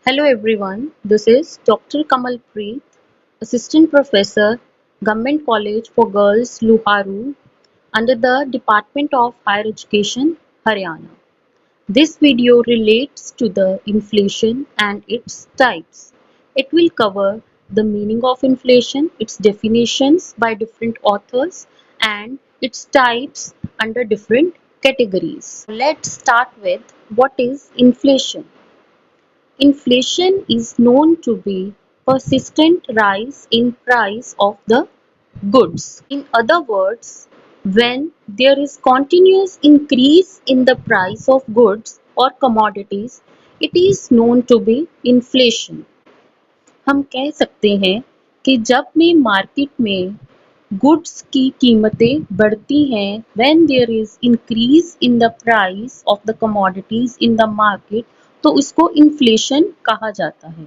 Hello everyone, this is Dr. Kamal Preet, Assistant Professor, Government College for Girls, Luharu, under the Department of Higher Education, Haryana. This video relates to the inflation and its types. It will cover the meaning of inflation, its definitions by different authors, and its types under different categories. Let's start with what is inflation. Inflation is known to be persistent rise in price of the goods. In other words, when there is continuous increase in the price of goods or commodities, it is known to be inflation. हम कह सकते हैं कि जब भी market में goods की कीमतें बढ़ती हैं, when there is increase in the price of the commodities in the market, तो उसको इन्फ्लेशन कहा जाता है।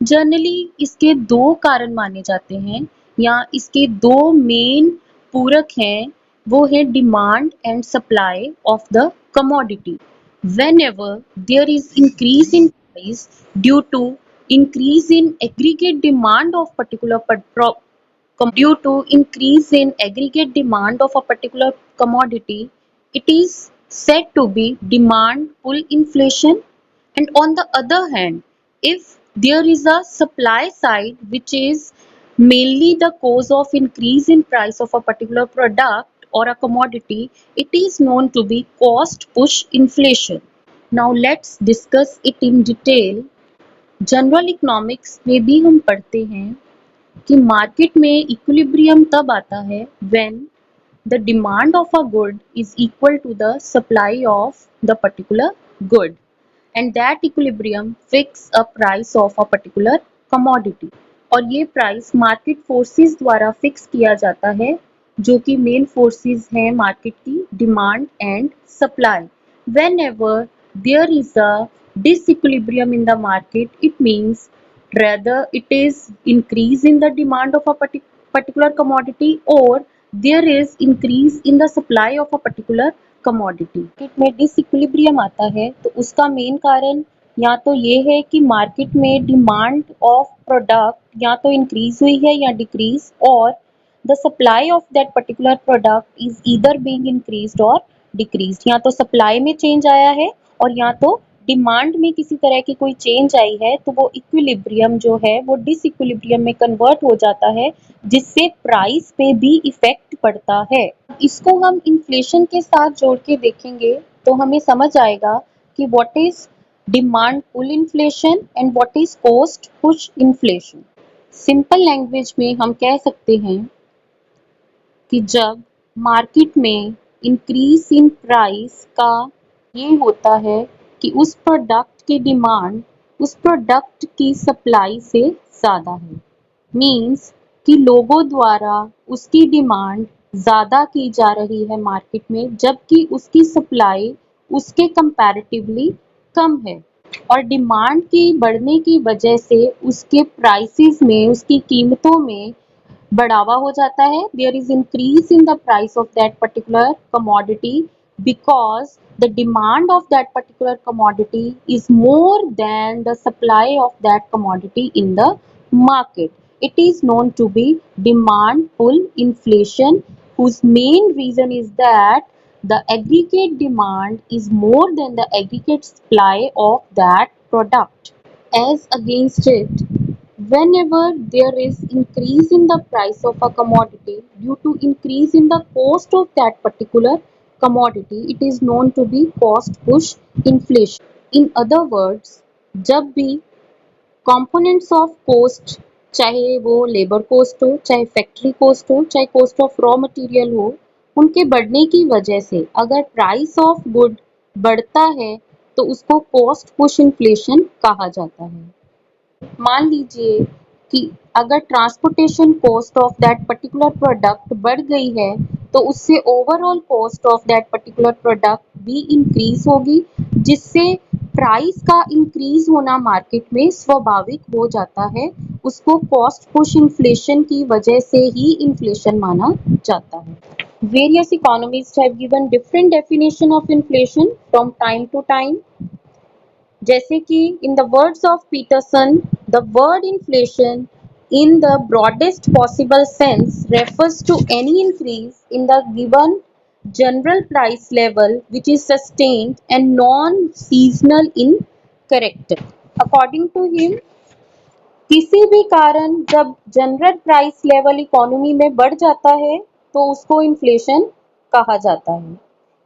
जनरली इसके दो कारण माने जाते हैं या इसके दो मेन पूरक हैं, वो है demand and supply of the commodity. Whenever there is increase in price due to increase in aggregate demand of particular due to increase in aggregate demand of a particular commodity, it is said to be demand pull inflation. And on the other hand, if there is a supply side which is mainly the cause of increase in price of a particular product or a commodity, it is known to be cost push inflation. Now let's discuss it in detail. General economics में भी हम पढ़ते हैं कि market में equilibrium तब आता है when the demand of a good is equal to the supply of the particular good and that equilibrium fix a price of a particular commodity। और ये प्राइस मार्केट फोर्सेस द्वारा फिक्स किया जाता है, जो कि मेन फोर्सेस हैं market की, demand and supply. whenever there is a disequilibrium in the market, it means rather it is increase in the demand of a particular commodity or there is increase in the supply of a particular commodity. Market में disequilibrium आता है तो उसका main कारण या तो ये है कि मार्केट में डिमांड ऑफ प्रोडक्ट या तो इंक्रीज हुई है या डिक्रीज, और the supply of that particular product is either being increased और डिक्रीज्ड। या तो सप्लाई में चेंज आया है और या तो डिमांड में किसी तरह की कोई चेंज आई है, तो वो इक्विलिब्रियम जो है वो डिसइक्विलिब्रियम में कन्वर्ट हो जाता है, जिससे प्राइस पे भी इफेक्ट पड़ता है। इसको हम इन्फ्लेशन के साथ जोड़ के देखेंगे तो हमें समझ आएगा कि what is demand pull inflation and what is cost push inflation. Simple language में हम कह सकते हैं कि जब मार्केट में इंक्रीज इन प्राइस का ये होता है कि उस प्रोडक्ट की डिमांड उस प्रोडक्ट की सप्लाई से ज़्यादा है, मीन्स कि लोगों द्वारा उसकी डिमांड ज़्यादा की जा रही है मार्केट में, जबकि उसकी सप्लाई उसके कंपैरेटिवली कम है। और डिमांड की बढ़ने की वजह से उसके प्राइसेस में, उसकी कीमतों में बढ़ावा हो जाता है। There is increase in the price of that particular commodity because the demand of that particular commodity is more than the supply of that commodity in the market. It is known to be demand pull inflation, whose main reason is that the aggregate demand is more than the aggregate supply of that product. As against it, whenever there is increase in the price of a commodity due to increase in the cost of that particular commodity, it is known to be cost push inflation. In other words, जब भी components of cost, चाहे वो labour cost हो, चाहे factory coast हो, चाहे coast of raw material हो, उनके बढ़ने की वजह से अगर प्राइस ऑफ गुड बढ़ता है तो उसको कॉस्ट पुश इन्फ्लेशन कहा जाता है। मान लीजिए कि अगर transportation cost of that particular product बढ़ गई है तो उससे overall cost of that particular product भी इंक्रीज होगी, जिससे प्राइस का इंक्रीज होना मार्केट में स्वाभाविक हो जाता है। उसको कॉस्ट पुश इन्फ्लेशन की वजह से ही इन्फ्लेशन माना जाता है। Various economists have given different definition of inflation from time to time. जैसे कि in the words of Peterson, the word inflation in the broadest possible sense refers to any increase in the given general price level which is sustained and non-seasonal in character. According to him, किसी भी कारण जब general price level economy में बढ़ जाता है तो उसको इन्फ्लेशन कहा जाता है।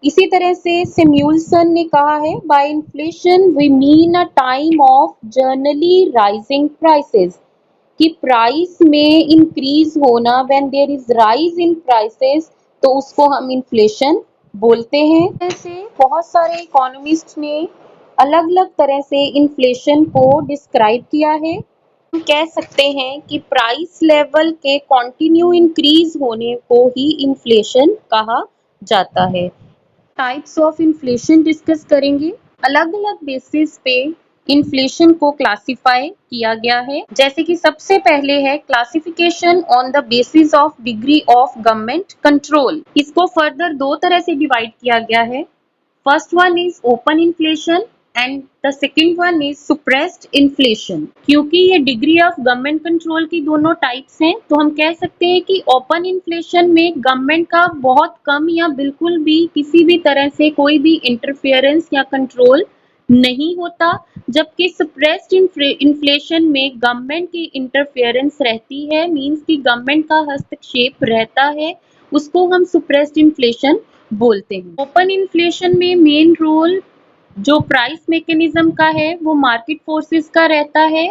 इसी तरह से सैमुअलसन ने कहा है, by inflation we mean a time of generally rising prices, कि प्राइस में इंक्रीज होना, when there is rise in prices, तो उसको हम इन्फ्लेशन बोलते हैं। ऐसे बहुत सारे इकोनॉमिस्ट ने अलग अलग तरह से इन्फ्लेशन को डिस्क्राइब किया है। हम कह सकते हैं कि प्राइस लेवल के कंटिन्यू इंक्रीज होने को ही इन्फ्लेशन कहा जाता है। टाइप्स ऑफ इन्फ्लेशन डिस्कस करेंगे। अलग अलग बेसिस पे इन्फ्लेशन को क्लासिफाई किया गया है, जैसे कि सबसे पहले है classification on the basis of degree of government control. इसको फर्दर दो तरह से डिवाइड किया गया है। First one is open inflation and the second one is सुप्रेस्ड inflation. क्योंकि ये डिग्री ऑफ गवर्नमेंट कंट्रोल की दोनों टाइप्स हैं, तो हम कह सकते हैं कि ओपन इन्फ्लेशन में गवर्नमेंट का बहुत कम या बिल्कुल भी किसी भी तरह से कोई भी इंटरफेरेंस या कंट्रोल नहीं होता, जबकि सप्रेस्ड इन्फ्लेशन में गवर्नमेंट की इंटरफेरेंस रहती है, मींस कि गवर्नमेंट का हस्तक्षेप रहता है, उसको हम सप्रेस्ड इन्फ्लेशन बोलते हैं। ओपन इन्फ्लेशन में मेन रोल जो प्राइस मैकेनिज्म का है वो मार्केट फोर्सेस का रहता है,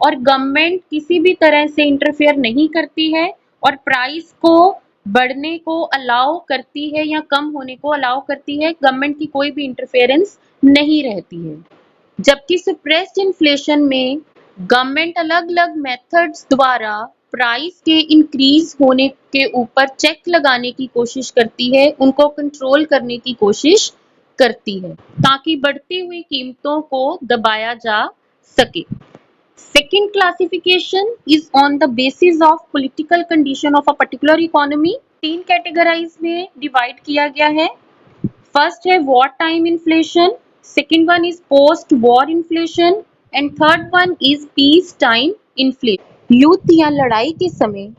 और गवर्नमेंट किसी भी तरह से इंटरफेयर नहीं करती है और प्राइस को बढ़ने को अलाउ करती है या कम होने को अलाउ करती है। गवर्नमेंट की कोई भी इंटरफेरेंस नहीं रहती है। जबकि सप्रेस्ड इन्फ्लेशन में गवर्नमेंट अलग अलग मेथड्स द्वारा प्राइस के इंक्रीज होने के ऊपर चेक लगाने की कोशिश करती है, उनको कंट्रोल करने की कोशिश करती है, ताकि बढ़ती हुई कीमतों को दबाया जा सके। Second classification is on the basis of political condition of a particular economy. तीन कैटेगराइज में डिवाइड किया गया है। फर्स्ट है war time inflation, second one is post war inflation and third one is peace time inflation. युद्ध या लड़ाई के समय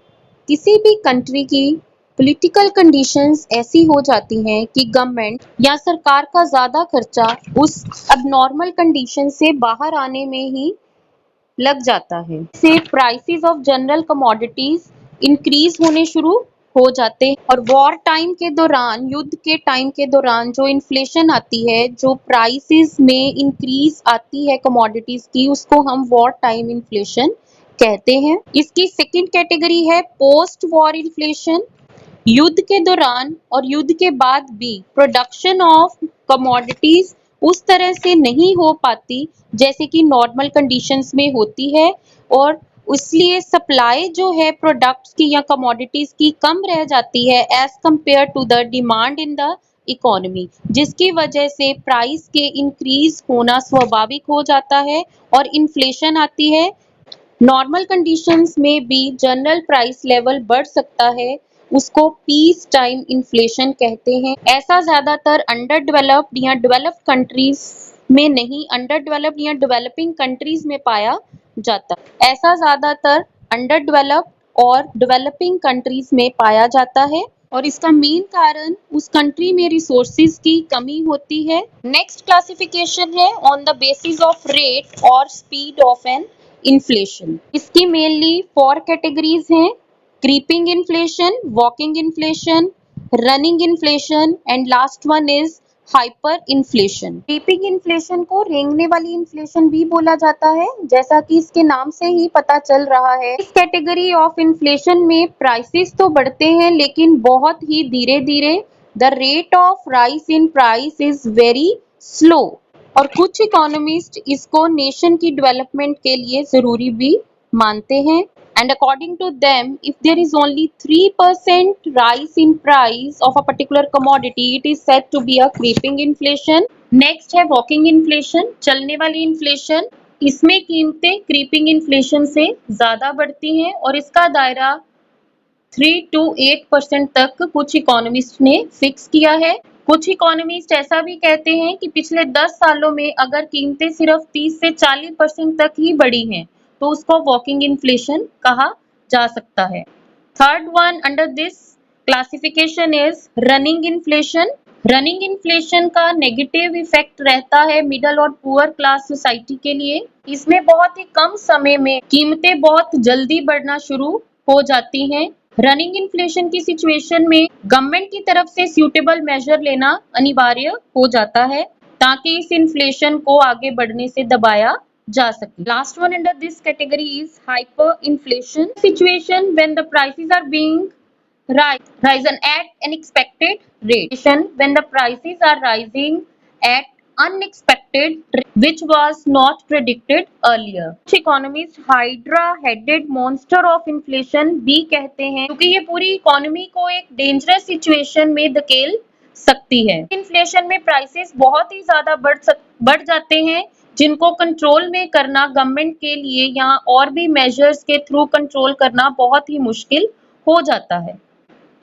किसी भी कंट्री की पॉलिटिकल कंडीशंस ऐसी हो जाती हैं कि गवर्नमेंट या सरकार का ज्यादा खर्चा उस अबनॉर्मल कंडीशन से बाहर आने में ही लग जाता है। से prices of general commodities increase होने शुरू हो जाते हैं, और वॉर टाइम के दौरान, युद्ध के टाइम के दौरान जो इन्फ्लेशन आती है, जो प्राइसेस में इंक्रीज आती है कमोडिटीज की, उसको हम वॉर टाइम इन्फ्लेशन कहते हैं। इसकी सेकंड कैटेगरी है पोस्ट वॉर इन्फ्लेशन। युद्ध के दौरान और युद्ध के बाद भी प्रोडक्शन ऑफ कमोडिटीज उस तरह से नहीं हो पाती जैसे कि नॉर्मल कंडीशंस में होती है, और इसलिए सप्लाई जो है प्रोडक्ट्स की या कमोडिटीज की कम रह जाती है as compare to the demand in the economy, जिसकी वजह से प्राइस के इंक्रीज होना स्वाभाविक हो जाता है और इन्फ्लेशन आती है। नॉर्मल कंडीशंस में भी जनरल प्राइस लेवल बढ़ सकता है, उसको पीस टाइम इन्फ्लेशन कहते हैं। ऐसा ज्यादातर अंडर डेवलप्ड या डेवलप्ड कंट्रीज में नहीं, अंडर डेवलप्ड या डेवलपिंग कंट्रीज में पाया जाता है। ऐसा ज्यादातर अंडर डेवलप्ड और डेवलपिंग कंट्रीज में पाया जाता है, और इसका मेन कारण उस कंट्री में रिसोर्सेज की कमी होती है। नेक्स्ट क्लासिफिकेशन है on the basis of rate और स्पीड ऑफ एन इन्फ्लेशन। इसकी मेनली 4 कैटेगरीज हैं: creeping inflation, walking inflation, running inflation and last one is hyper inflation. Creeping inflation को रेंगने वाली इन्फ्लेशन भी बोला जाता है, जैसा कि इसके नाम से ही पता चल रहा है। इस कैटेगरी ऑफ इन्फ्लेशन में प्राइसेस तो बढ़ते हैं लेकिन बहुत ही धीरे धीरे। The rate of rise in price is very slow, और कुछ इकोनॉमिस्ट इसको नेशन की डेवलपमेंट के लिए जरूरी भी मानते हैं। And according to them, if there is only 3% rise in price of a particular commodity, it is said to be a creeping inflation. Next है वॉकिंग इन्फ्लेशन, चलने वाली इन्फ्लेशन। इसमें कीमतें क्रीपिंग इन्फ्लेशन से ज्यादा बढ़ती हैं, और इसका दायरा 3 to 8% तक कुछ इकोनॉमिस्ट ने फिक्स किया है। कुछ इकोनॉमिस्ट ऐसा भी कहते हैं कि पिछले 10 सालों में अगर कीमतें सिर्फ 30 से 40% तक ही बढ़ी हैं, तो उसको वॉकिंग इन्फ्लेशन कहा जा सकता है। Third one under this classification is running inflation. Running inflation का नेगेटिव इफेक्ट रहता है मिडल और पुअर क्लास सोसाइटी के लिए। इसमें बहुत ही कम समय में कीमतें बहुत जल्दी बढ़ना शुरू हो जाती हैं। रनिंग इन्फ्लेशन की सिचुएशन में गवर्नमेंट की तरफ से सूटेबल मेजर लेना अनिवार्य हो जाता है ताकि इस इन्फ्लेशन को आगे बढ़ने से दबाया जा सके। Last one under this category is hyperinflation situation when the prices are being risen at unexpected rate. When the prices are rising at unexpected rate, which was not predicted earlier. Economists Hydra-headed monster of inflation भी कहते हैं क्योंकि ये पूरी economy को एक dangerous situation में धकेल सकती है। इन्फ्लेशन में प्राइसेस बहुत ही ज्यादा बढ़ जाते हैं जिनको कंट्रोल में करना गवर्नमेंट के लिए या और भी मेजर्स के थ्रू कंट्रोल करना बहुत ही मुश्किल हो जाता है।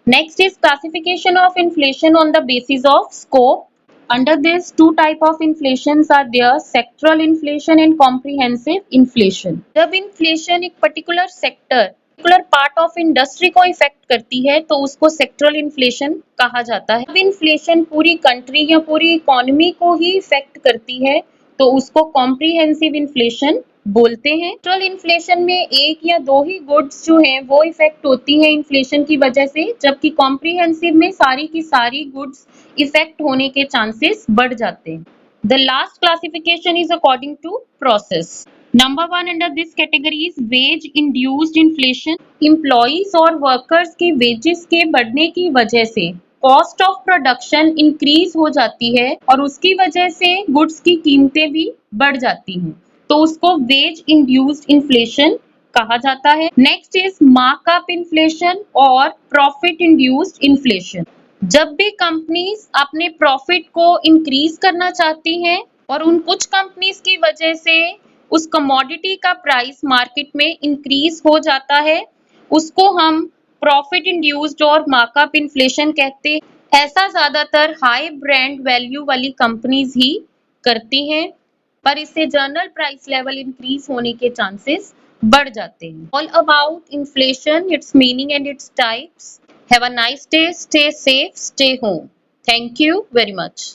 Next is classification of inflation on the basis of scope. Under this, two type of inflations are there: sectoral inflation and comprehensive inflation. जब inflation एक particular sector, particular part of industry को effect करती है तो उसको sectoral inflation कहा जाता है। जब inflation पूरी country या पूरी economy को ही इफेक्ट करती है तो उसको comprehensive inflation बोलते हैं। सेक्टरल इन्फ्लेशन में एक या दो ही गुड्स जो हैं वो इफेक्ट होती हैं इन्फ्लेशन की वजह से, जबकि कॉम्प्रिहेंसिव में सारी की सारी गुड्स इफेक्ट होने के चांसेस बढ़ जाते हैं। The last classification is according to process. Number 1 under this category is wage induced inflation. Employees और वर्कर्स के वेजेस के बढ़ने की वजह से कॉस्ट ऑफ प्रोडक्शन इंक्रीज हो जाती है और उसकी वजह से गुड्स की कीमतें भी बढ़ जाती हैं, तो उसको वेज इंड्यूस्ड इन्फ्लेशन कहा जाता है। नेक्स्ट इज मार्कअप इन्फ्लेशन और प्रॉफिट इंड्यूस्ड इन्फ्लेशन। जब भी कंपनीज अपने प्रॉफिट को इंक्रीज करना चाहती हैं और उन कुछ कंपनीज की वजह से उस कमोडिटी का प्राइस मार्केट में इंक्रीज हो जाता है, उसको हम प्रॉफिट इंड्यूस्ड और मार्कअप इन्फ्लेशन कहते हैं। ऐसा ज्यादातर हाई ब्रांड वैल्यू वाली कंपनीज ही करती हैं, पर इससे जनरल प्राइस लेवल इंक्रीज होने के चांसेस बढ़ जाते हैं। All about inflation, it's meaning and its types. Have a nice day, stay safe, stay home. Thank you very much.